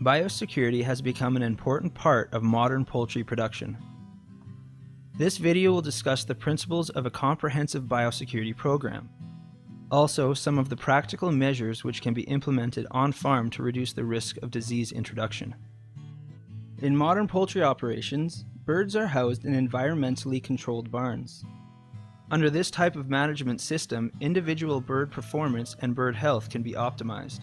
Biosecurity has become an important part of modern poultry production. This video will discuss the principles of a comprehensive biosecurity program. Also, some of the practical measures which can be implemented on farm to reduce the risk of disease introduction. In modern poultry operations, birds are housed in environmentally controlled barns. Under this type of management system, individual bird performance and bird health can be optimized.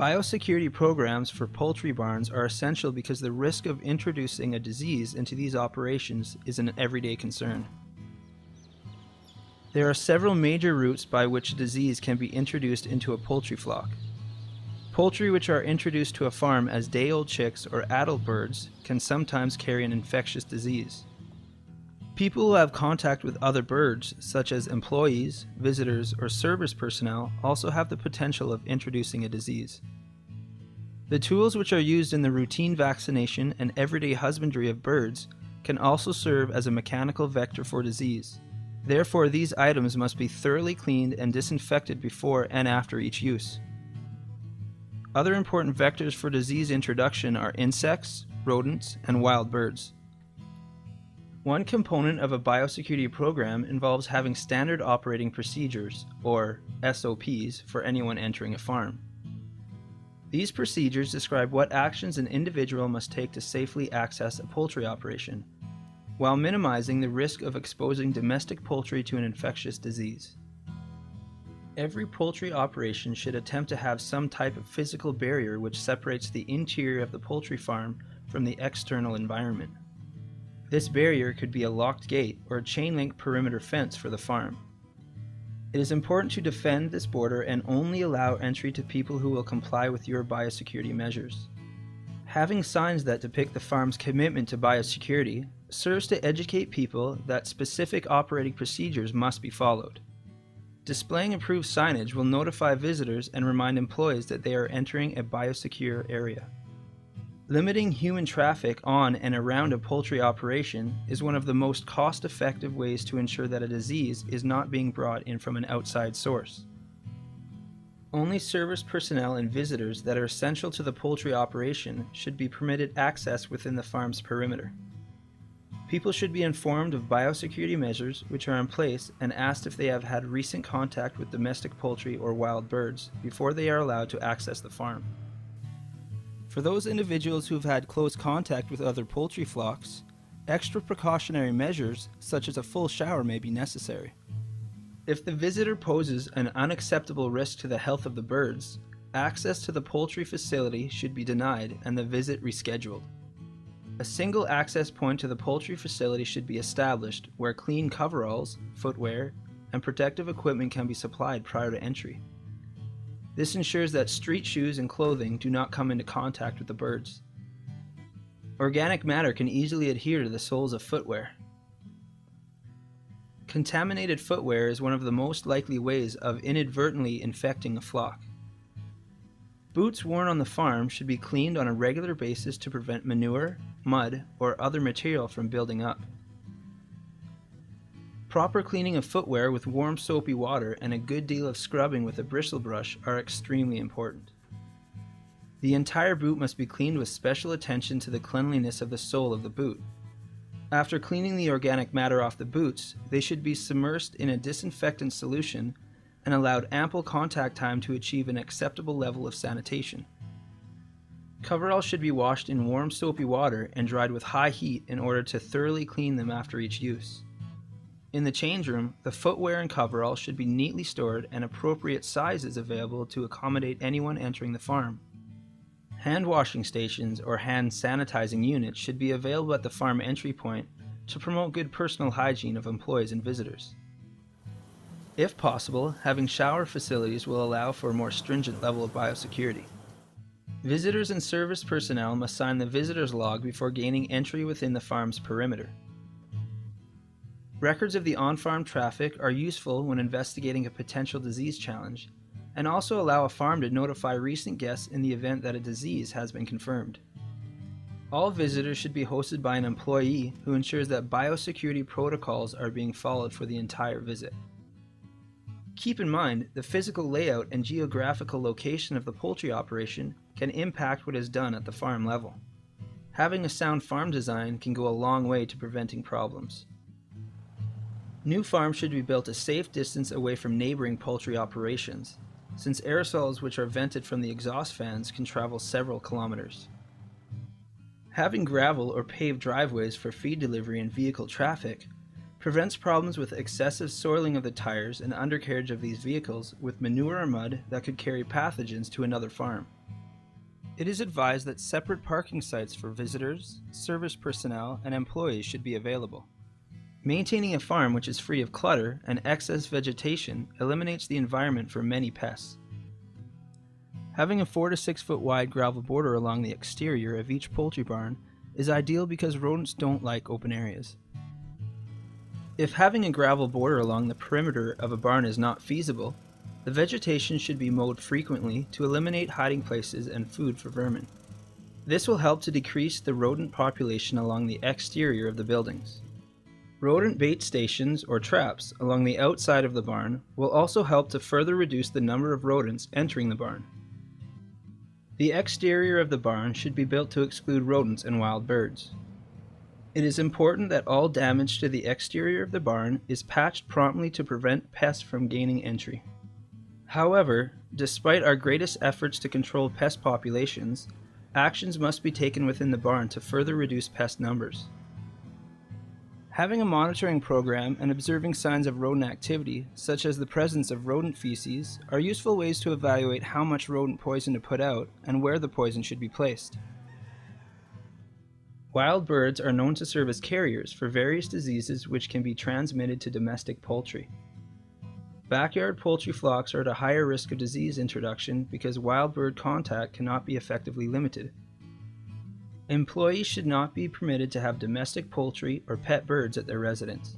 Biosecurity programs for poultry barns are essential because the risk of introducing a disease into these operations is an everyday concern. There are several major routes by which a disease can be introduced into a poultry flock. Poultry which are introduced to a farm as day-old chicks or adult birds can sometimes carry an infectious disease. People who have contact with other birds, such as employees, visitors, or service personnel, also have the potential of introducing a disease. The tools which are used in the routine vaccination and everyday husbandry of birds can also serve as a mechanical vector for disease. Therefore, these items must be thoroughly cleaned and disinfected before and after each use. Other important vectors for disease introduction are insects, rodents, and wild birds. One component of a biosecurity program involves having standard operating procedures, or SOPs, for anyone entering a farm. These procedures describe what actions an individual must take to safely access a poultry operation, while minimizing the risk of exposing domestic poultry to an infectious disease. Every poultry operation should attempt to have some type of physical barrier which separates the interior of the poultry farm from the external environment. This barrier could be a locked gate or a chain-link perimeter fence for the farm. It is important to defend this border and only allow entry to people who will comply with your biosecurity measures. Having signs that depict the farm's commitment to biosecurity serves to educate people that specific operating procedures must be followed. Displaying approved signage will notify visitors and remind employees that they are entering a biosecure area. Limiting human traffic on and around a poultry operation is one of the most cost-effective ways to ensure that a disease is not being brought in from an outside source. Only service personnel and visitors that are essential to the poultry operation should be permitted access within the farm's perimeter. People should be informed of biosecurity measures which are in place and asked if they have had recent contact with domestic poultry or wild birds before they are allowed to access the farm. For those individuals who have had close contact with other poultry flocks, extra precautionary measures such as a full shower may be necessary. If the visitor poses an unacceptable risk to the health of the birds, access to the poultry facility should be denied and the visit rescheduled. A single access point to the poultry facility should be established where clean coveralls, footwear, and protective equipment can be supplied prior to entry. This ensures that street shoes and clothing do not come into contact with the birds. Organic matter can easily adhere to the soles of footwear. Contaminated footwear is one of the most likely ways of inadvertently infecting a flock. Boots worn on the farm should be cleaned on a regular basis to prevent manure, mud, or other material from building up. Proper cleaning of footwear with warm soapy water and a good deal of scrubbing with a bristle brush are extremely important. The entire boot must be cleaned with special attention to the cleanliness of the sole of the boot. After cleaning the organic matter off the boots, they should be submersed in a disinfectant solution and allowed ample contact time to achieve an acceptable level of sanitation. Coveralls should be washed in warm soapy water and dried with high heat in order to thoroughly clean them after each use. In the change room, the footwear and coveralls should be neatly stored and appropriate sizes available to accommodate anyone entering the farm. Hand washing stations or hand sanitizing units should be available at the farm entry point to promote good personal hygiene of employees and visitors. If possible, having shower facilities will allow for a more stringent level of biosecurity. Visitors and service personnel must sign the visitor's log before gaining entry within the farm's perimeter. Records of the on-farm traffic are useful when investigating a potential disease challenge, and also allow a farm to notify recent guests in the event that a disease has been confirmed. All visitors should be hosted by an employee who ensures that biosecurity protocols are being followed for the entire visit. Keep in mind, the physical layout and geographical location of the poultry operation can impact what is done at the farm level. Having a sound farm design can go a long way to preventing problems. New farms should be built a safe distance away from neighboring poultry operations, since aerosols which are vented from the exhaust fans can travel several kilometers. Having gravel or paved driveways for feed delivery and vehicle traffic prevents problems with excessive soiling of the tires and undercarriage of these vehicles with manure or mud that could carry pathogens to another farm. It is advised that separate parking sites for visitors, service personnel, and employees should be available. Maintaining a farm which is free of clutter and excess vegetation eliminates the environment for many pests. Having a 4 to 6 foot wide gravel border along the exterior of each poultry barn is ideal because rodents don't like open areas. If having a gravel border along the perimeter of a barn is not feasible, the vegetation should be mowed frequently to eliminate hiding places and food for vermin. This will help to decrease the rodent population along the exterior of the buildings. Rodent bait stations or traps along the outside of the barn will also help to further reduce the number of rodents entering the barn. The exterior of the barn should be built to exclude rodents and wild birds. It is important that all damage to the exterior of the barn is patched promptly to prevent pests from gaining entry. However, despite our greatest efforts to control pest populations, actions must be taken within the barn to further reduce pest numbers. Having a monitoring program and observing signs of rodent activity, such as the presence of rodent feces, are useful ways to evaluate how much rodent poison to put out and where the poison should be placed. Wild birds are known to serve as carriers for various diseases which can be transmitted to domestic poultry. Backyard poultry flocks are at a higher risk of disease introduction because wild bird contact cannot be effectively limited. Employees should not be permitted to have domestic poultry or pet birds at their residence.